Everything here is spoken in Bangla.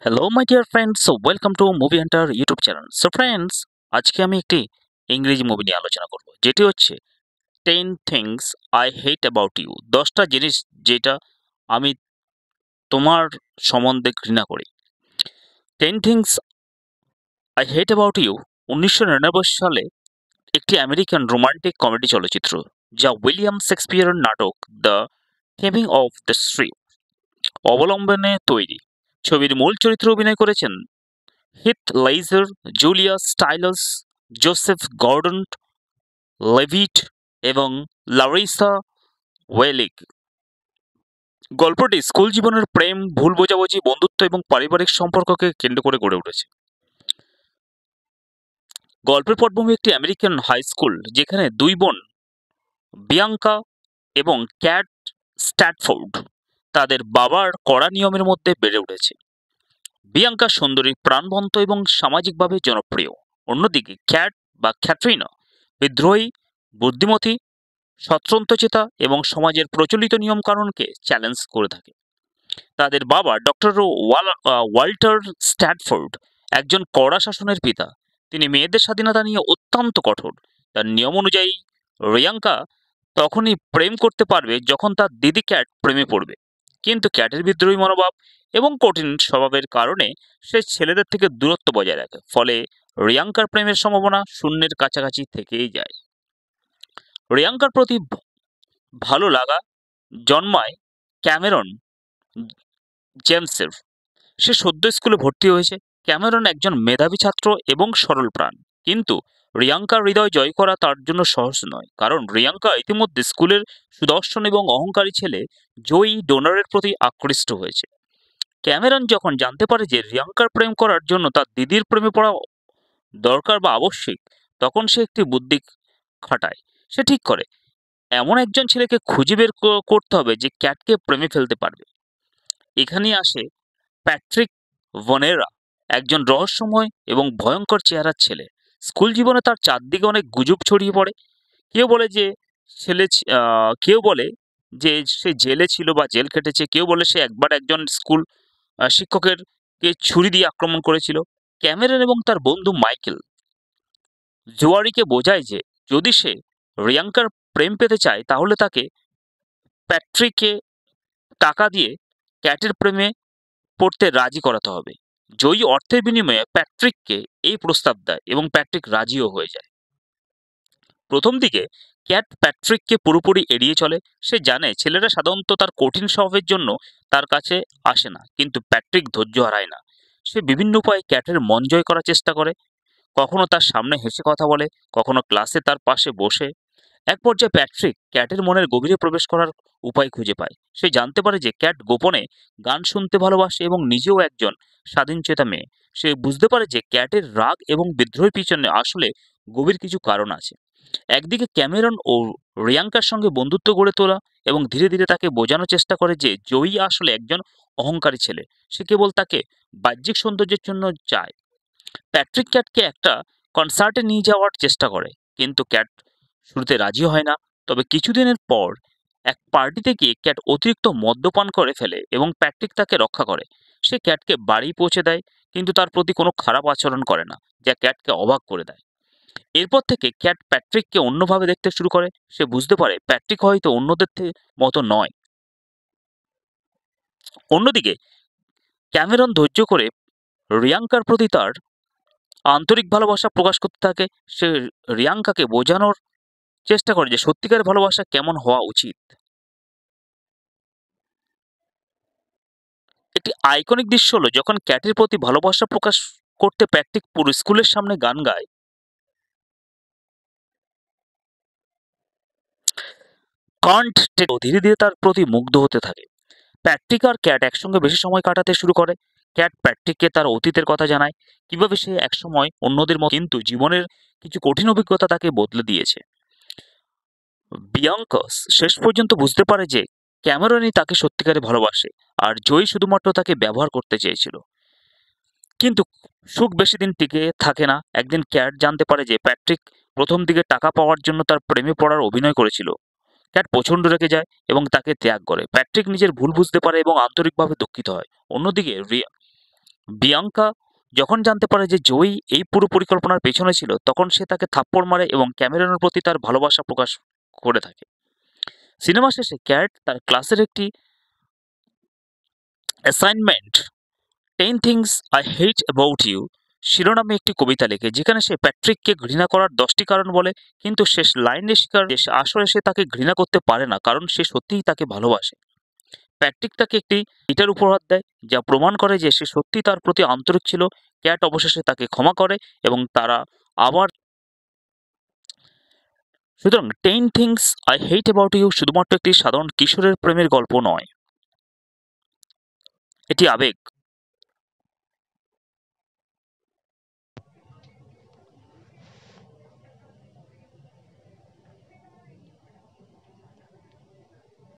Hello my dear friends, welcome to movie Hunter YouTube channel. So friends, আজকে আমি একটি ইংরেজি মুভি নিয়ে আলোচনা করব, যেটি হচ্ছে 10 things I hate about you. 10টা জিনিস যেটা আমি তোমার সম্বন্ধে ঘৃণা করি। 10 things I hate about you 1999 সালে একটি আমেরিকান রোমান্টিক কমেডি চলচ্চিত্র, যা উইলিয়াম শেক্সপিয়ারের নাটক দ্য থেমিং অফ দ্য স্ট্রিম অবলম্বনে তৈরি। ছবির মূল চরিত্রে অভিনয় করেছেন Heath Ledger, Julia styles, Joseph Gordon Leavitt এবং লারিসা ওয়েলিগ। গল্পটি স্কুল জীবনের প্রেম, ভুল বোঝাবুঝি, বন্ধুত্ব এবং পারিবারিক সম্পর্ককে কেন্দ্র করে গড়ে উঠেছে। গল্পের পটভূমি একটি আমেরিকান হাই স্কুল, যেখানে দুই বোন বিয়াঙ্কা এবং ক্যাট স্ট্যাটফোর্ড তাদের বাবার কড়া নিয়মের মধ্যে বেড়ে উঠেছে। বিয়াঙ্কা সুন্দরী, প্রাণবন্ত এবং সামাজিকভাবে জনপ্রিয়। অন্যদিকে ক্যাট বা ক্যাটরিনা বিদ্রোহী, বুদ্ধিমতী, স্বতন্ত্রচেতা এবং সমাজের প্রচলিত নিয়মকানুনকে চ্যালেঞ্জ করে থাকে। তাদের বাবা ডক্টর ওয়াল্টার স্ট্যাটফোর্ড একজন কড়া শাসনের পিতা। তিনি মেয়েদের স্বাধীনতা নিয়ে অত্যন্ত কঠোর। তার নিয়ম অনুযায়ী রিয়াঙ্কা তখনই প্রেম করতে পারবে যখন তার দিদি ক্যাট প্রেমে পড়বে। কিন্তু ক্যাটের বিদ্রোহী মনোভাব এবং কঠিন স্বভাবের কারণে সে ছেলেদের থেকে দূরত্ব বজায় রাখে। ফলে রিয়াঙ্কার প্রেমের সম্ভাবনা শূন্যের কাছাকাছি থেকেই যায়। রিয়াঙ্কার প্রতি ভালো লাগা জন্মায় ক্যামেরন জেমসের। সে সদ্য স্কুলে ভর্তি হয়েছে। ক্যামেরন একজন মেধাবী ছাত্র এবং সরল প্রাণ, কিন্তু রিয়াঙ্কার হৃদয় জয় করা তার জন্য সহজ নয়, কারণ রিয়াঙ্কা ইতিমধ্যে স্কুলের সুদর্শন এবং অহংকারী ছেলে জয়ী ডোনারের প্রতি আকৃষ্ট হয়েছে। ক্যামেরন যখন জানতে পারে যে রিয়াঙ্কার প্রেম করার জন্য তার দিদির প্রেমে পড়া দরকার বা আবশ্যিক, তখন সে একটি বুদ্ধি খাটায়। সে ঠিক করে এমন একজন ছেলেকে খুঁজে বের করতে হবে যে ক্যাটকে প্রেমে ফেলতে পারবে। এখানেই আসে প্যাট্রিক ভনেরা, একজন রহস্যময় এবং ভয়ঙ্কর চেহারার ছেলে। স্কুল জীবনে তার চারদিকে অনেক গুজব ছড়িয়ে পড়ে। কেউ বলে যে কেউ বলে যে সে জেলে ছিল বা জেল খেটেছে। কেউ বলে সে একবার একজন স্কুল শিক্ষকের কে ছুরি দিয়ে আক্রমণ করেছিল। ক্যামেরন এবং তার বন্ধু মাইকেল জোয়ারিকে বোঝায় যে যদি সে রিয়াঙ্কার প্রেম পেতে চায়, তাহলে তাকে প্যাট্রিককে টাকা দিয়ে ক্যাটের প্রেমে পড়তে রাজি করাতে হবে। জয়ী অর্থের বিনিময়ে প্যাট্রিককে এই প্রস্তাব দেয় এবং প্যাট্রিক রাজিও হয়ে যায়। প্রথম দিকে ক্যাট প্যাট্রিককে পুরোপুরি এড়িয়ে চলে। সে জানে ছেলেরা সাধারণত তার কঠিন স্বভাবের জন্য তার কাছে আসে না, কিন্তু প্যাট্রিক ধৈর্য হারায় না। সে বিভিন্ন উপায়ে ক্যাটের মন জয় করার চেষ্টা করে। কখনো তার সামনে হেসে কথা বলে, কখনো ক্লাসে তার পাশে বসে। এক পর্যায়ে প্যাট্রিক ক্যাটের মনের গভীরে প্রবেশ করার উপায় খুঁজে পায়। সে জানতে পারে যে ক্যাট গোপনে গান শুনতে ভালোবাসে এবং নিজেও একজন স্বাধীনচেতা মেয়ে। সে বুঝতে পারে যে ক্যাটের রাগ এবং বিদ্রোহের পিছনে আসলে গভীর কিছু কারণ আছে। একদিকে ক্যামেরন ও রিয়াঙ্কার সঙ্গে বন্ধুত্ব গড়ে তোলা এবং ধীরে ধীরে তাকে বোঝানোর চেষ্টা করে যে জয়ী আসলে একজন অহংকারী ছেলে। সে কেবল তাকে বাহ্যিক সৌন্দর্যের জন্য চায়। প্যাট্রিক ক্যাটকে একটা কনসার্টে নিয়ে যাওয়ার চেষ্টা করে, কিন্তু ক্যাট শুরুতে রাজি হয় না। তবে কিছুদিনের পর এক পার্টিতে গিয়ে ক্যাট অতিরিক্ত মদ্যপান করে ফেলে এবং প্যাট্রিক তাকে রক্ষা করে। সে ক্যাটকে বাড়ি পৌঁছে দেয়, কিন্তু তার প্রতি কোনো খারাপ আচরণ করে না, যা ক্যাটকে অবাক করে দেয়। এরপর থেকে ক্যাট প্যাট্রিককে অন্যভাবে দেখতে শুরু করে। সে বুঝতে পারে প্যাট্রিক হয়তো অন্যদের মতো নয়। অন্যদিকে ক্যামেরন ধৈর্য করে রিয়াঙ্কার প্রতি তার আন্তরিক ভালোবাসা প্রকাশ করতে থাকে। সে রিয়াঙ্কাকে বোঝানোর চেষ্টা করে যে সত্যিকারের ভালোবাসা কেমন হওয়া উচিত। একটি আইকনিক দৃশ্য হলো যখন ক্যাটের প্রতি ভালোবাসা প্রকাশ করতে প্যাট্রিক পুরো স্কুলের সামনে গান গায়। কান্ট ধীরে ধীরে তার প্রতি মুগ্ধ হতে থাকে। প্যাট্রিক আর ক্যাট একসঙ্গে বেশি সময় কাটাতে শুরু করে। ক্যাট প্যাট্রিককে তার অতীতের কথা জানায়, কিভাবে সে একসময় অন্যদের মতো, কিন্তু জীবনের কিছু কঠিন অভিজ্ঞতা তাকে বদলে দিয়েছে। বিয়াঙ্কাস শেষ পর্যন্ত বুঝতে পারে যে ক্যামেরনই তাকে সত্যিকারে ভালোবাসে, আর জয়ী শুধুমাত্র তাকে ব্যবহার করতে চেয়েছিল। কিন্তু সুখ বেশি দিন টিকে থাকে না। একদিন ক্যাট জানতে পারে যে প্যাট্রিক প্রথম দিকে টাকা পাওয়ার জন্য তার প্রেমে পড়ার অভিনয় করেছিল। ক্যাট প্রচণ্ড রেগে যায় এবং তাকে ত্যাগ করে। প্যাট্রিক নিজের ভুল বুঝতে পারে এবং আন্তরিকভাবে দুঃখিত হয়। অন্যদিকে বিয়াঙ্কা যখন জানতে পারে যে জয়ী এই পুরো পরিকল্পনার পেছনে ছিল, তখন সে তাকে থাপ্পড় মারে এবং ক্যামেরনের প্রতি তার ভালোবাসা প্রকাশ করে থাকে। সিনেমা শেষে ক্যাট তার ক্লাসের একটি assignment 10 things I hate about you শিরোনামে একটি কবিতা লেখে, যেখানে সে প্যাট্রিককে ঘৃণা করার 10টি কারণ বলে, কিন্তু শেষ লাইনে স্বীকার যে আসলে সে তাকে ঘৃণা করতে পারে না, কারণ সে সত্যিই তাকে ভালোবাসে। প্যাট্রিক তাকে একটি গিটার উপহার দেয়, যা প্রমাণ করে যে সে সত্যিই তার প্রতি আন্তরিক ছিল। ক্যাট অবশেষে তাকে ক্ষমা করে এবং তারা আবার। সুতরাং 10 things I hate about you শুধুমাত্র একটি সাধারণ কিশোরের প্রেমের গল্প নয়, এটি আবেগ,